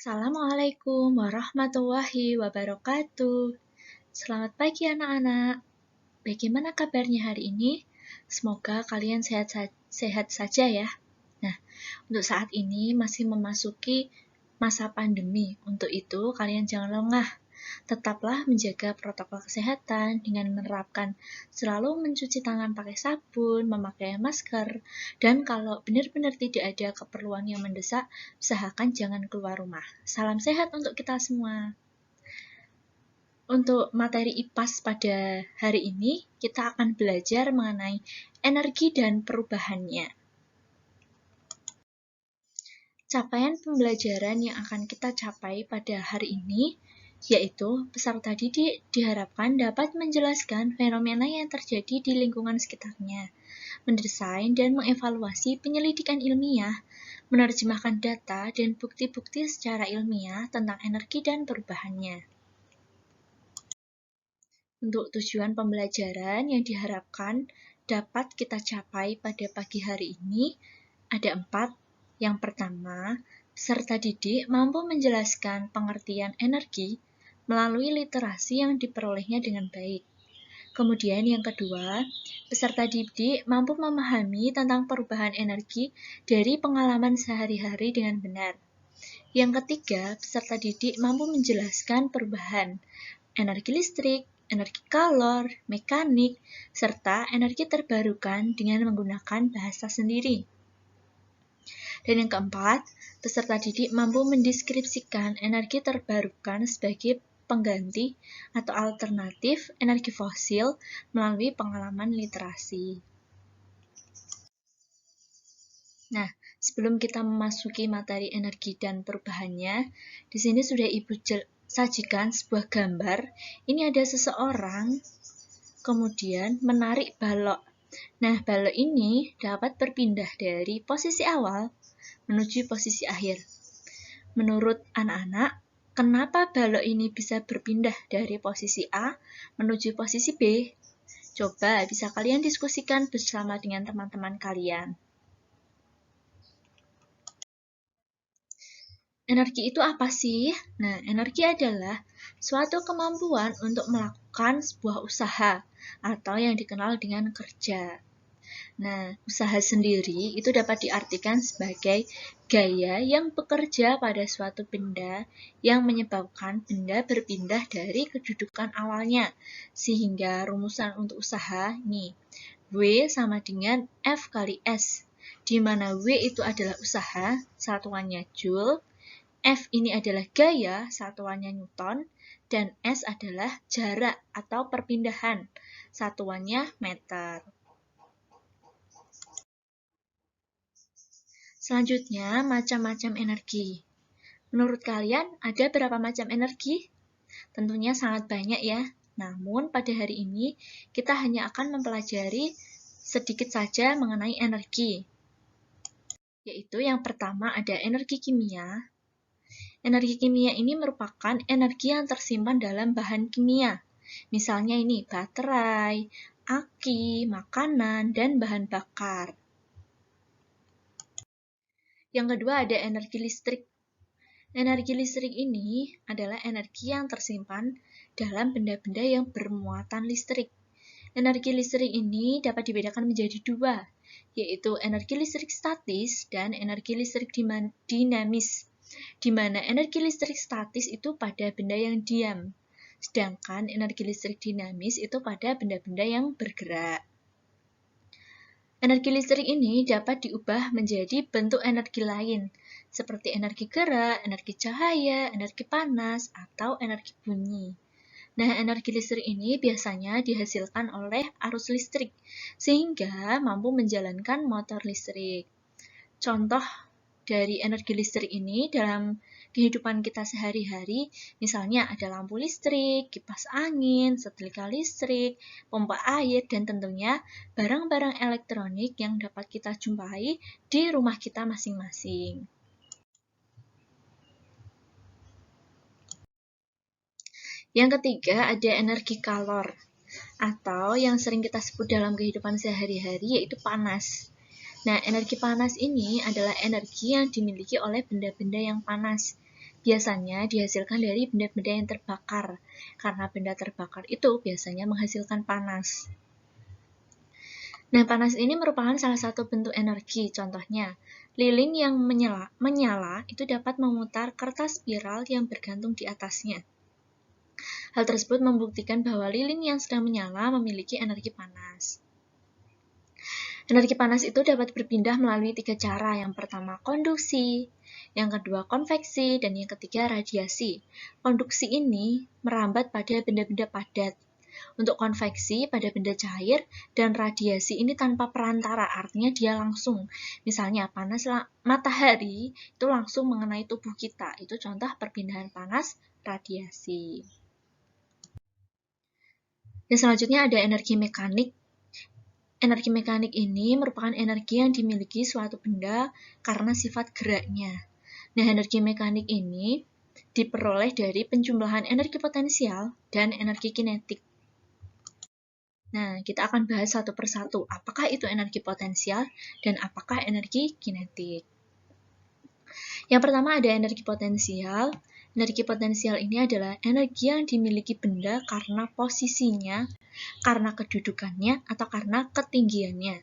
Assalamualaikum warahmatullahi wabarakatuh. Selamat pagi anak-anak. Bagaimana kabarnya hari ini? Semoga kalian sehat saja ya. Nah, untuk saat ini masih memasuki masa pandemi. Untuk itu, kalian jangan lengah. Tetaplah menjaga protokol kesehatan dengan menerapkan selalu mencuci tangan pakai sabun, memakai masker, dan kalau benar-benar tidak ada keperluan yang mendesak, usahakan jangan keluar rumah. Salam sehat untuk kita semua. Untuk materi IPAS pada hari ini, kita akan belajar mengenai energi dan perubahannya. Capaian pembelajaran yang akan kita capai pada hari ini, yaitu peserta didik diharapkan dapat menjelaskan fenomena yang terjadi di lingkungan sekitarnya, mendesain dan mengevaluasi penyelidikan ilmiah, menerjemahkan data dan bukti-bukti secara ilmiah tentang energi dan perubahannya. Untuk tujuan pembelajaran yang diharapkan dapat kita capai pada pagi hari ini, ada 4. Yang pertama, peserta didik mampu menjelaskan pengertian energi melalui literasi yang diperolehnya dengan baik. Kemudian yang kedua, peserta didik mampu memahami tentang perubahan energi dari pengalaman sehari-hari dengan benar. Yang ketiga, peserta didik mampu menjelaskan perubahan energi listrik, energi kalor, mekanik, serta energi terbarukan dengan menggunakan bahasa sendiri. Dan yang keempat, peserta didik mampu mendeskripsikan energi terbarukan sebagai pengganti atau alternatif energi fosil melalui pengalaman literasi. Nah, sebelum kita memasuki materi energi dan perubahannya, di sini sudah Ibu sajikan sebuah gambar. Ini ada seseorang kemudian menarik balok. Nah, balok ini dapat berpindah dari posisi awal menuju posisi akhir. Menurut anak-anak, kenapa balok ini bisa berpindah dari posisi A menuju posisi B? Coba bisa kalian diskusikan bersama dengan teman-teman kalian. Energi itu apa sih? Nah, energi adalah suatu kemampuan untuk melakukan sebuah usaha atau yang dikenal dengan kerja. Nah, usaha sendiri itu dapat diartikan sebagai gaya yang bekerja pada suatu benda yang menyebabkan benda berpindah dari kedudukan awalnya. Sehingga rumusan untuk usaha ini, W sama dengan F kali S, di mana W itu adalah usaha, satuannya Joule, F ini adalah gaya, satuannya Newton, dan S adalah jarak atau perpindahan, satuannya meter. Selanjutnya, macam-macam energi. Menurut kalian, ada berapa macam energi? Tentunya sangat banyak ya. Namun, pada hari ini, kita hanya akan mempelajari sedikit saja mengenai energi. Yaitu yang pertama ada energi kimia. Energi kimia ini merupakan energi yang tersimpan dalam bahan kimia. Misalnya ini baterai, aki, makanan, dan bahan bakar. Yang kedua ada energi listrik. Energi listrik ini adalah energi yang tersimpan dalam benda-benda yang bermuatan listrik. Energi listrik ini dapat dibedakan menjadi 2, yaitu energi listrik statis dan energi listrik dinamis, di mana energi listrik statis itu pada benda yang diam, sedangkan energi listrik dinamis itu pada benda-benda yang bergerak. Energi listrik ini dapat diubah menjadi bentuk energi lain, seperti energi gerak, energi cahaya, energi panas, atau energi bunyi. Nah, energi listrik ini biasanya dihasilkan oleh arus listrik, sehingga mampu menjalankan motor listrik. Contoh dari energi listrik ini dalam kehidupan kita sehari-hari, misalnya ada lampu listrik, kipas angin, setrika listrik, pompa air, dan tentunya barang-barang elektronik yang dapat kita jumpai di rumah kita masing-masing. Yang ketiga ada energi kalor, atau yang sering kita sebut dalam kehidupan sehari-hari yaitu panas. Nah, energi panas ini adalah energi yang dimiliki oleh benda-benda yang panas. biasanya dihasilkan dari benda-benda yang terbakar, karena benda terbakar itu biasanya menghasilkan panas. Nah, panas ini merupakan salah satu bentuk energi. Contohnya, lilin yang menyala itu dapat memutar kertas spiral yang bergantung di atasnya. Hal tersebut membuktikan bahwa lilin yang sedang menyala memiliki energi panas. Energi panas itu dapat berpindah melalui 3 cara. Yang pertama, konduksi, yang kedua, konveksi, dan yang ketiga, radiasi. Konduksi ini merambat pada benda-benda padat. Untuk konveksi pada benda cair, dan radiasi ini tanpa perantara, artinya dia langsung. Misalnya panas matahari itu langsung mengenai tubuh kita. Itu contoh perpindahan panas radiasi. Dan selanjutnya ada energi mekanik. Energi mekanik ini merupakan energi yang dimiliki suatu benda karena sifat geraknya. Nah, energi mekanik ini diperoleh dari penjumlahan energi potensial dan energi kinetik. Nah, kita akan bahas satu persatu. Apakah itu energi potensial dan apakah energi kinetik? Yang pertama ada energi potensial. Energi potensial ini adalah energi yang dimiliki benda karena posisinya, karena kedudukannya, atau karena ketinggiannya.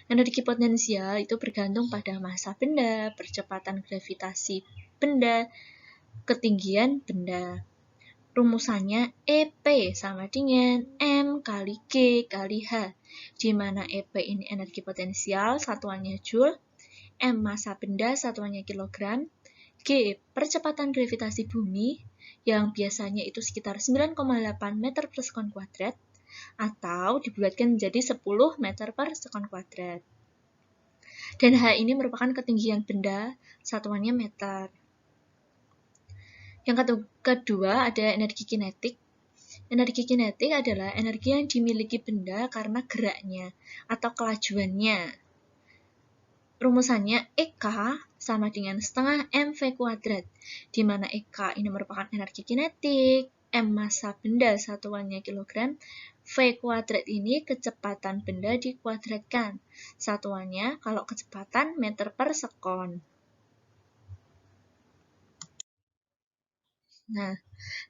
Energi potensial itu bergantung pada massa benda, percepatan gravitasi benda, ketinggian benda. Rumusannya EP sama dengan M kali G kali H, di mana EP ini energi potensial, satuannya Joule, M massa benda, satuannya kilogram, G percepatan gravitasi bumi, yang biasanya itu sekitar 9,8 meter per sekon kuadrat, atau dibulatkan menjadi 10 meter per sekon kuadrat. Dan H ini merupakan ketinggian benda, satuannya meter. Yang kedua ada energi kinetik. Energi kinetik adalah energi yang dimiliki benda karena geraknya atau kelajuannya. Rumusannya EK sama dengan setengah mv kuadrat, di mana EK ini merupakan energi kinetik, M massa benda satuannya kilogram, V kuadrat ini kecepatan benda dikuadratkan. Satuannya kalau kecepatan meter per sekon. Nah,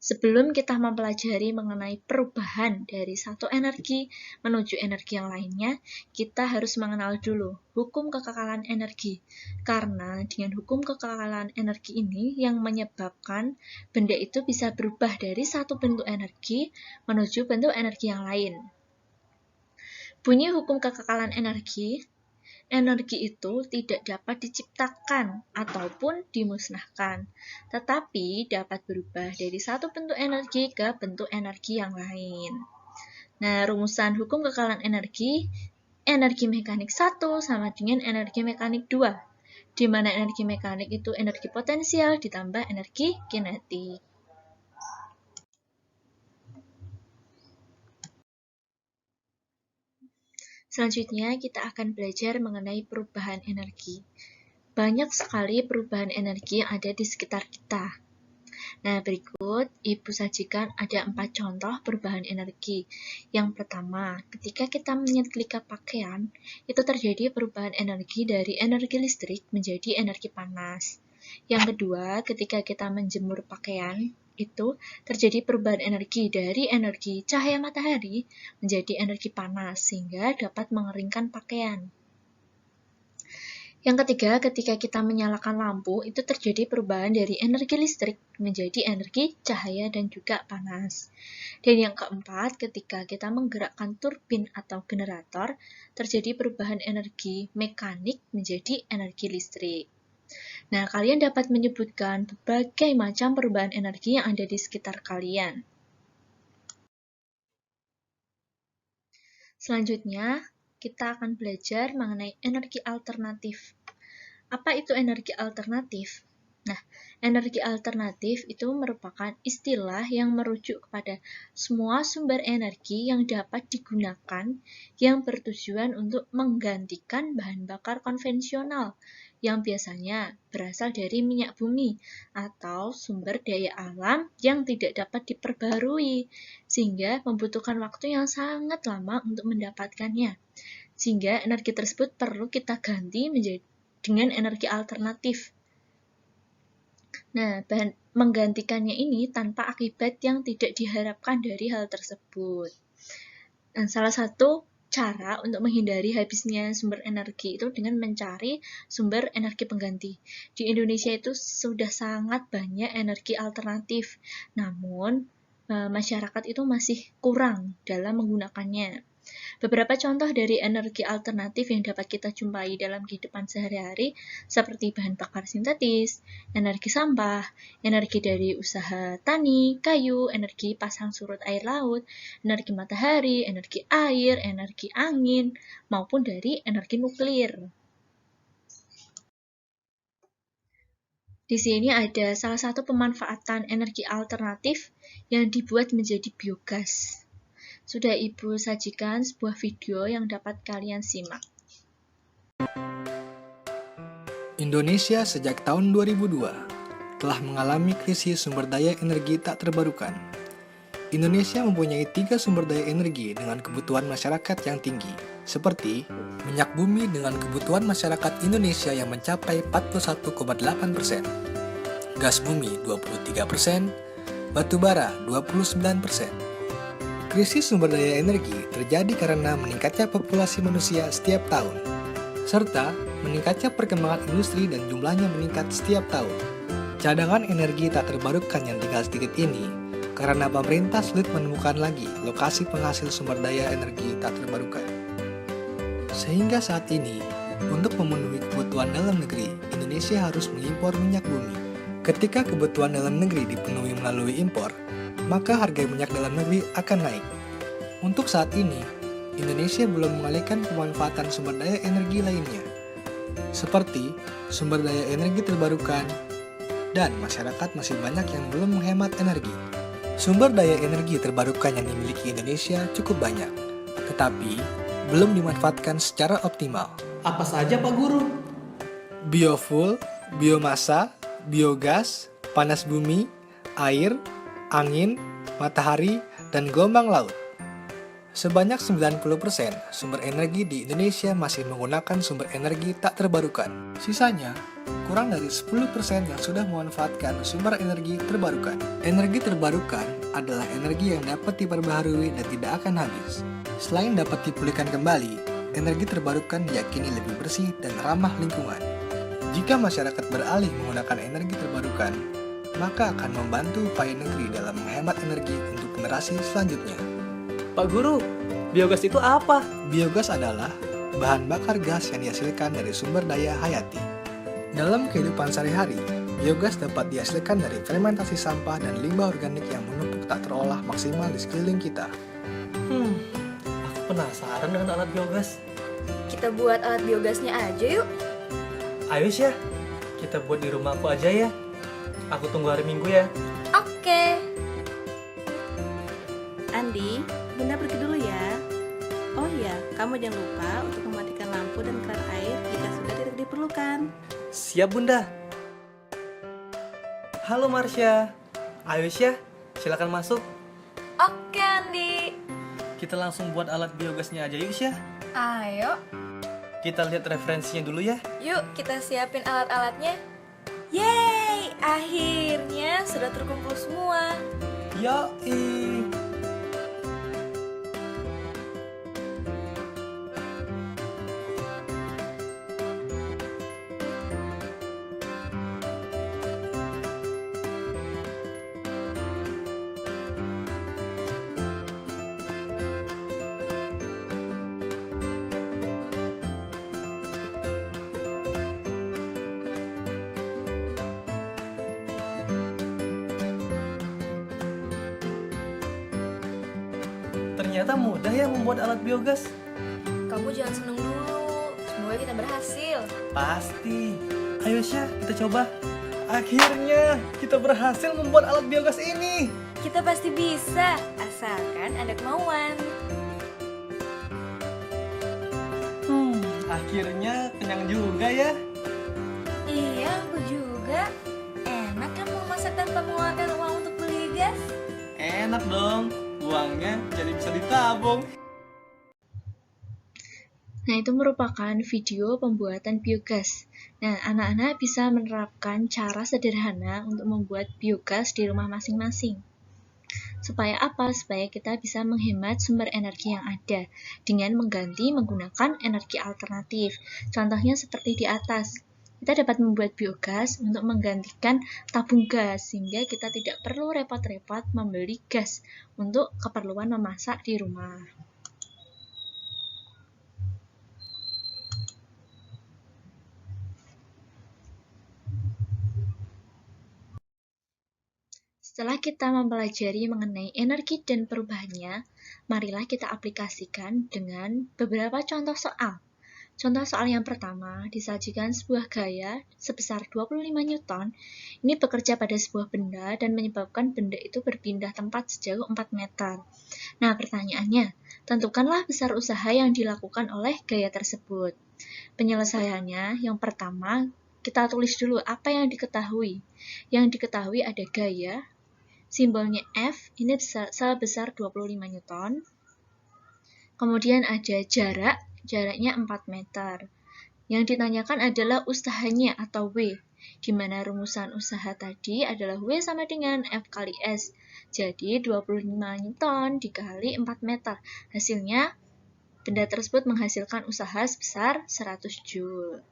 sebelum kita mempelajari mengenai perubahan dari satu energi menuju energi yang lainnya, kita harus mengenal dulu hukum kekekalan energi. Karena dengan hukum kekekalan energi ini yang menyebabkan benda itu bisa berubah dari satu bentuk energi menuju bentuk energi yang lain. Bunyi hukum kekekalan energi itu tidak dapat diciptakan ataupun dimusnahkan, tetapi dapat berubah dari satu bentuk energi ke bentuk energi yang lain. Nah, rumusan hukum kekekalan energi mekanik 1 sama dengan energi mekanik 2, di mana energi mekanik itu energi potensial ditambah energi kinetik. Selanjutnya, kita akan belajar mengenai perubahan energi. Banyak sekali perubahan energi yang ada di sekitar kita. Nah, berikut Ibu sajikan ada 4 contoh perubahan energi. Yang pertama, ketika kita menyetrika pakaian, itu terjadi perubahan energi dari energi listrik menjadi energi panas. Yang kedua, ketika kita menjemur pakaian, itu terjadi perubahan energi dari energi cahaya matahari menjadi energi panas, sehingga dapat mengeringkan pakaian. Yang ketiga, ketika kita menyalakan lampu, itu terjadi perubahan dari energi listrik menjadi energi cahaya dan juga panas. Dan yang keempat, ketika kita menggerakkan turbin atau generator, terjadi perubahan energi mekanik menjadi energi listrik. Nah, kalian dapat menyebutkan berbagai macam perubahan energi yang ada di sekitar kalian. Selanjutnya, kita akan belajar mengenai energi alternatif. Apa itu energi alternatif? Nah, energi alternatif itu merupakan istilah yang merujuk kepada semua sumber energi yang dapat digunakan yang bertujuan untuk menggantikan bahan bakar konvensional yang biasanya berasal dari minyak bumi atau sumber daya alam yang tidak dapat diperbarui, sehingga membutuhkan waktu yang sangat lama untuk mendapatkannya. Sehingga energi tersebut perlu kita ganti dengan energi alternatif. Nah, menggantikannya ini tanpa akibat yang tidak diharapkan dari hal tersebut. Dan salah satu cara untuk menghindari habisnya sumber energi itu dengan mencari sumber energi pengganti. Di Indonesia itu sudah sangat banyak energi alternatif, namun masyarakat itu masih kurang dalam menggunakannya. Beberapa contoh dari energi alternatif yang dapat kita jumpai dalam kehidupan sehari-hari seperti bahan bakar sintetis, energi sampah, energi dari usaha tani, kayu, energi pasang surut air laut, energi matahari, energi air, energi angin, maupun dari energi nuklir. Di sini ada salah satu pemanfaatan energi alternatif yang dibuat menjadi biogas. Sudah Ibu sajikan sebuah video yang dapat kalian simak. Indonesia sejak tahun 2002 telah mengalami krisis sumber daya energi tak terbarukan. Indonesia mempunyai 3 sumber daya energi dengan kebutuhan masyarakat yang tinggi, seperti minyak bumi dengan kebutuhan masyarakat Indonesia yang mencapai 41,8%, gas bumi 23%, batu bara 29%. Krisis sumber daya energi terjadi karena meningkatnya populasi manusia setiap tahun, serta meningkatnya perkembangan industri dan jumlahnya meningkat setiap tahun. Cadangan energi tak terbarukan yang tinggal sedikit ini karena pemerintah sulit menemukan lagi lokasi penghasil sumber daya energi tak terbarukan. Sehingga saat ini, untuk memenuhi kebutuhan dalam negeri, Indonesia harus mengimpor minyak bumi. Ketika kebutuhan dalam negeri dipenuhi melalui impor, maka harga minyak dalam negeri akan naik. Untuk saat ini, Indonesia belum mengalihkan pemanfaatan sumber daya energi lainnya, seperti sumber daya energi terbarukan, dan masyarakat masih banyak yang belum menghemat energi. Sumber daya energi terbarukan yang dimiliki Indonesia cukup banyak, tetapi belum dimanfaatkan secara optimal. Apa saja Pak Guru? Biofuel, biomasa, biogas, panas bumi, air, angin, matahari, dan gelombang laut. Sebanyak 90% sumber energi di Indonesia masih menggunakan sumber energi tak terbarukan. Sisanya, kurang dari 10% yang sudah memanfaatkan sumber energi terbarukan. Energi terbarukan adalah energi yang dapat diperbaharui dan tidak akan habis. Selain dapat dipulihkan kembali, energi terbarukan diyakini lebih bersih dan ramah lingkungan. Jika masyarakat beralih menggunakan energi terbarukan, maka akan membantu upaya negeri dalam menghemat energi untuk generasi selanjutnya. Pak Guru, biogas itu apa? Biogas adalah bahan bakar gas yang dihasilkan dari sumber daya hayati. Dalam kehidupan sehari-hari, biogas dapat dihasilkan dari fermentasi sampah dan limbah organik yang menumpuk tak terolah maksimal di sekeliling kita. Aku penasaran dengan alat biogas. Kita buat alat biogasnya aja yuk. Ayo ya, kita buat di rumahku aja ya. Aku tunggu hari Minggu ya. Oke. Andi, Bunda pergi dulu ya. Oh iya, kamu jangan lupa untuk mematikan lampu dan keran air jika sudah tidak diperlukan. Siap Bunda. Halo Marsha. Ayo ya, silakan masuk. Oke Andi. Kita langsung buat alat biogasnya aja yuk ya. Ayo. Kita lihat referensinya dulu ya. Yuk kita siapin alat-alatnya. Yeay, akhirnya sudah terkumpul semua. Yoi. Ternyata mudah ya membuat alat biogas. Kamu jangan seneng dulu. Semoga kita berhasil. Pasti. Ayo Syah, kita coba. Akhirnya kita berhasil membuat alat biogas ini. Kita pasti bisa, asalkan ada kemauan. Akhirnya kenyang juga ya. Iya, aku juga. Enak kan mau masak tanpa mengeluarkan uang untuk beli gas? Enak dong. Uangnya jadi bisa ditabung. Nah itu merupakan video pembuatan biogas. Nah, anak-anak bisa menerapkan cara sederhana untuk membuat biogas di rumah masing-masing. Supaya apa? Supaya kita bisa menghemat sumber energi yang ada dengan mengganti menggunakan energi alternatif. Contohnya seperti di atas. Kita dapat membuat biogas untuk menggantikan tabung gas, sehingga kita tidak perlu repot-repot membeli gas untuk keperluan memasak di rumah. Setelah kita mempelajari mengenai energi dan perubahannya, marilah kita aplikasikan dengan beberapa contoh soal. Contoh soal yang pertama, disajikan sebuah gaya sebesar 25 Newton. Ini bekerja pada sebuah benda dan menyebabkan benda itu berpindah tempat sejauh 4 meter. Nah, pertanyaannya, tentukanlah besar usaha yang dilakukan oleh gaya tersebut. Penyelesaiannya, yang pertama, kita tulis dulu apa yang diketahui. Yang diketahui ada gaya, simbolnya F, ini sebesar 25 Newton. Kemudian ada jarak, jaraknya 4 meter. Yang ditanyakan adalah usahanya atau W, di mana rumusan usaha tadi adalah W sama dengan F kali S. Jadi 25 Newton dikali 4 meter. Hasilnya, benda tersebut menghasilkan usaha sebesar 100 Joule.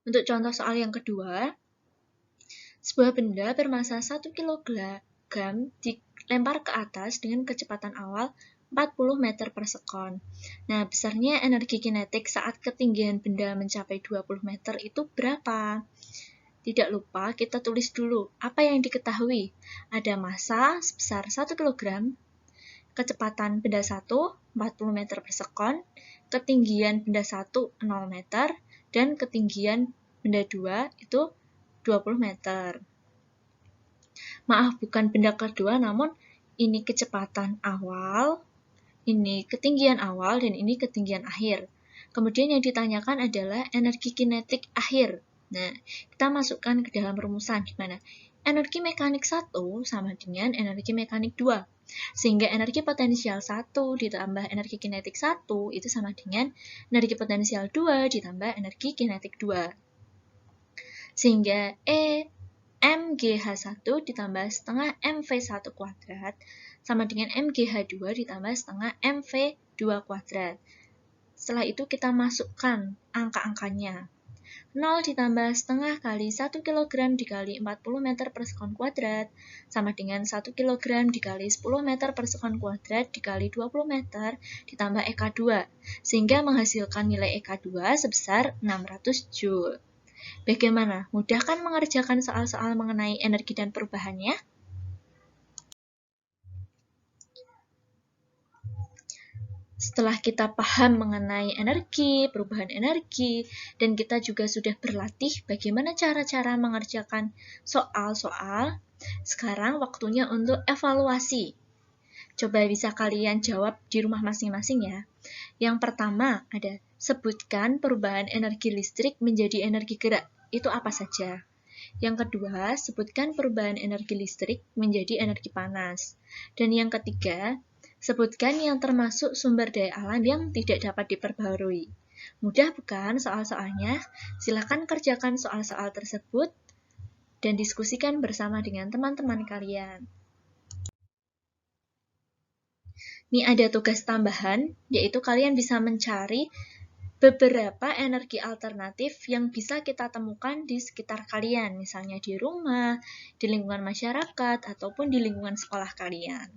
Untuk contoh soal yang kedua, sebuah benda bermasa 1 kg dilempar ke atas dengan kecepatan awal 40 meter per sekon. Nah, besarnya energi kinetik saat ketinggian benda mencapai 20 meter itu berapa? Tidak lupa kita tulis dulu apa yang diketahui. Ada massa sebesar 1 kg, kecepatan benda 1 40 meter per sekon, ketinggian benda 1 0 meter, dan ketinggian benda 2 itu 20 meter. Maaf, bukan benda kedua, namun ini kecepatan awal, ini ketinggian awal, dan ini ketinggian akhir. Kemudian yang ditanyakan adalah energi kinetik akhir. Nah, kita masukkan ke dalam rumusan, di mana energi mekanik 1 sama dengan energi mekanik 2. Sehingga energi potensial 1 ditambah energi kinetik 1 itu sama dengan energi potensial 2 ditambah energi kinetik 2. Sehingga MGH1 ditambah setengah MV1 kuadrat sama dengan MGH2 ditambah setengah MV2 kuadrat. Setelah itu kita masukkan angka-angkanya. 0 ditambah setengah kali 1 kg dikali 40 meter per sekon kuadrat sama dengan 1 kg dikali 10 meter per sekon kuadrat dikali 20 meter ditambah EK2, sehingga menghasilkan nilai EK2 sebesar 600 Joule. Bagaimana? Mudah kan mengerjakan soal-soal mengenai energi dan perubahannya? Setelah kita paham mengenai energi, perubahan energi, dan kita juga sudah berlatih bagaimana cara-cara mengerjakan soal-soal, sekarang waktunya untuk evaluasi. Coba bisa kalian jawab di rumah masing-masing ya. Yang pertama ada, sebutkan perubahan energi listrik menjadi energi gerak. Itu apa saja? Yang kedua, sebutkan perubahan energi listrik menjadi energi panas. Dan yang ketiga, sebutkan yang termasuk sumber daya alam yang tidak dapat diperbarui. Mudah bukan soal-soalnya? Silakan kerjakan soal-soal tersebut dan diskusikan bersama dengan teman-teman kalian. Ini ada tugas tambahan, yaitu kalian bisa mencari beberapa energi alternatif yang bisa kita temukan di sekitar kalian, misalnya di rumah, di lingkungan masyarakat, ataupun di lingkungan sekolah kalian.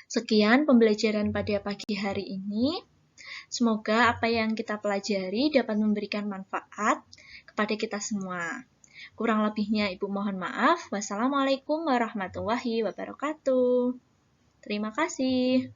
Sekian pembelajaran pada pagi hari ini. Semoga apa yang kita pelajari dapat memberikan manfaat kepada kita semua. Kurang lebihnya Ibu mohon maaf. Wassalamualaikum warahmatullahi wabarakatuh. Terima kasih.